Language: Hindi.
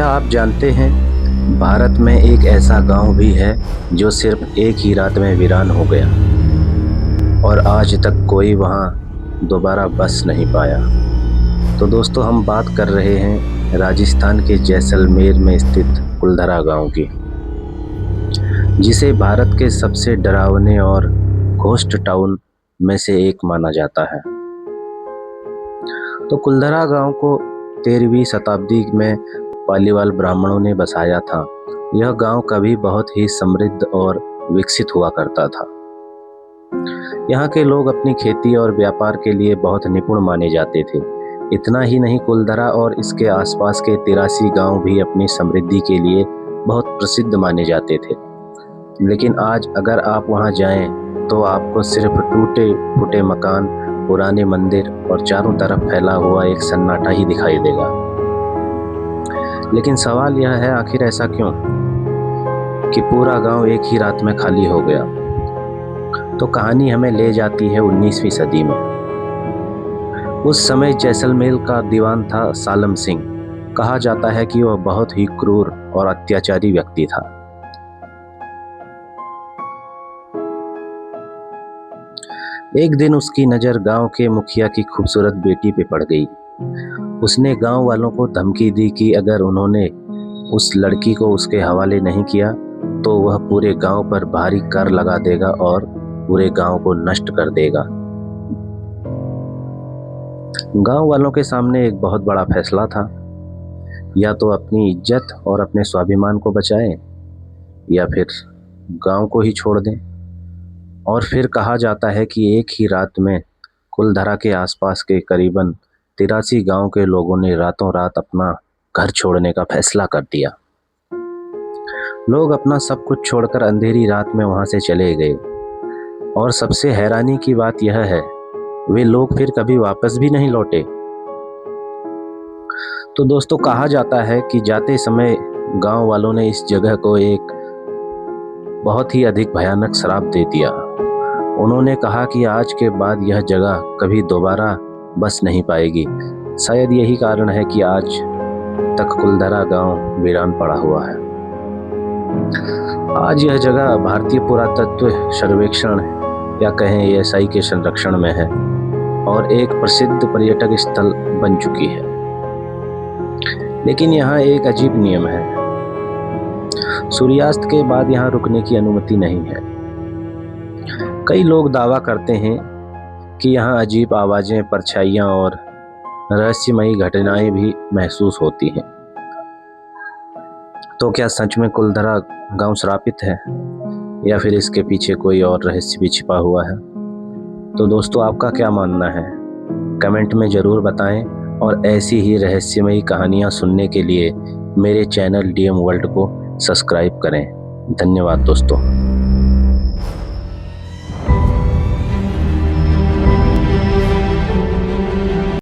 क्या आप जानते हैं, भारत में एक ऐसा गांव भी है जो सिर्फ एक ही रात में वीरान हो गया और आज तक कोई वहां दोबारा बस नहीं पाया। तो दोस्तों, हम बात कर रहे हैं राजस्थान के जैसलमेर में स्थित कुलधरा गांव की, जिसे भारत के सबसे डरावने और घोस्ट टाउन में से एक माना जाता है। तो कुलधरा गांव को 13वीं शताब्दी में पालीवाल ब्राह्मणों ने बसाया था। यह गांव कभी बहुत ही समृद्ध और विकसित हुआ करता था। यहाँ के लोग अपनी खेती और व्यापार के लिए बहुत निपुण माने जाते थे। इतना ही नहीं, कुलधरा और इसके आसपास के 83 गांव भी अपनी समृद्धि के लिए बहुत प्रसिद्ध माने जाते थे। लेकिन आज अगर आप वहां जाएं तो आपको सिर्फ टूटे फूटे मकान, पुराने मंदिर और चारों तरफ फैला हुआ एक सन्नाटा ही दिखाई देगा। लेकिन सवाल यह है, आखिर ऐसा क्यों कि पूरा गांव एक ही रात में खाली हो गया? तो कहानी हमें ले जाती है 19वीं सदी में। उस समय जैसलमेर का दीवान था सालम सिंह। कहा जाता है कि वह बहुत ही क्रूर और अत्याचारी व्यक्ति था। एक दिन उसकी नज़र गांव के मुखिया की खूबसूरत बेटी पे पड़ गई। उसने गांव वालों को धमकी दी कि अगर उन्होंने उस लड़की को उसके हवाले नहीं किया तो वह पूरे गांव पर भारी कर लगा देगा और पूरे गांव को नष्ट कर देगा। गांव वालों के सामने एक बहुत बड़ा फैसला था, या तो अपनी इज्जत और अपने स्वाभिमान को बचाएं या फिर गांव को ही छोड़ दें। और फिर कहा जाता है कि एक ही रात में कुलधरा के आसपास के करीबन 83 गांव के लोगों ने रातों रात अपना घर छोड़ने का फैसला कर दिया। लोग अपना सब कुछ छोड़कर अंधेरी रात में वहां से चले गए। और सबसे हैरानी की बात यह है, वे लोग फिर कभी वापस भी नहीं लौटे। तो दोस्तों, कहा जाता है कि जाते समय गांव वालों ने इस जगह को एक बहुत ही अधिक भयानक श्राप दे दिया। उन्होंने कहा कि आज के बाद यह जगह कभी दोबारा बस नहीं पाएगी। शायद यही कारण है कि आज तक कुलधरा गांव वीरान पड़ा हुआ है। आज यह जगह भारतीय पुरातत्व सर्वेक्षण या कहें ASI के संरक्षण में है और एक प्रसिद्ध पर्यटक स्थल बन चुकी है। लेकिन यहाँ एक अजीब नियम है, सूर्यास्त के बाद यहाँ रुकने की अनुमति नहीं है। कई लोग दावा करते हैं कि यहाँ अजीब आवाजें, परछाइयाँ और रहस्यमयी घटनाएं भी महसूस होती हैं। तो क्या सच में कुलधरा गांव श्रापित है या फिर इसके पीछे कोई और रहस्य भी छिपा हुआ है? तो दोस्तों, आपका क्या मानना है? कमेंट में ज़रूर बताएं और ऐसी ही रहस्यमयी कहानियां सुनने के लिए मेरे चैनल DM वर्ल्ड को सब्सक्राइब करें। धन्यवाद दोस्तों।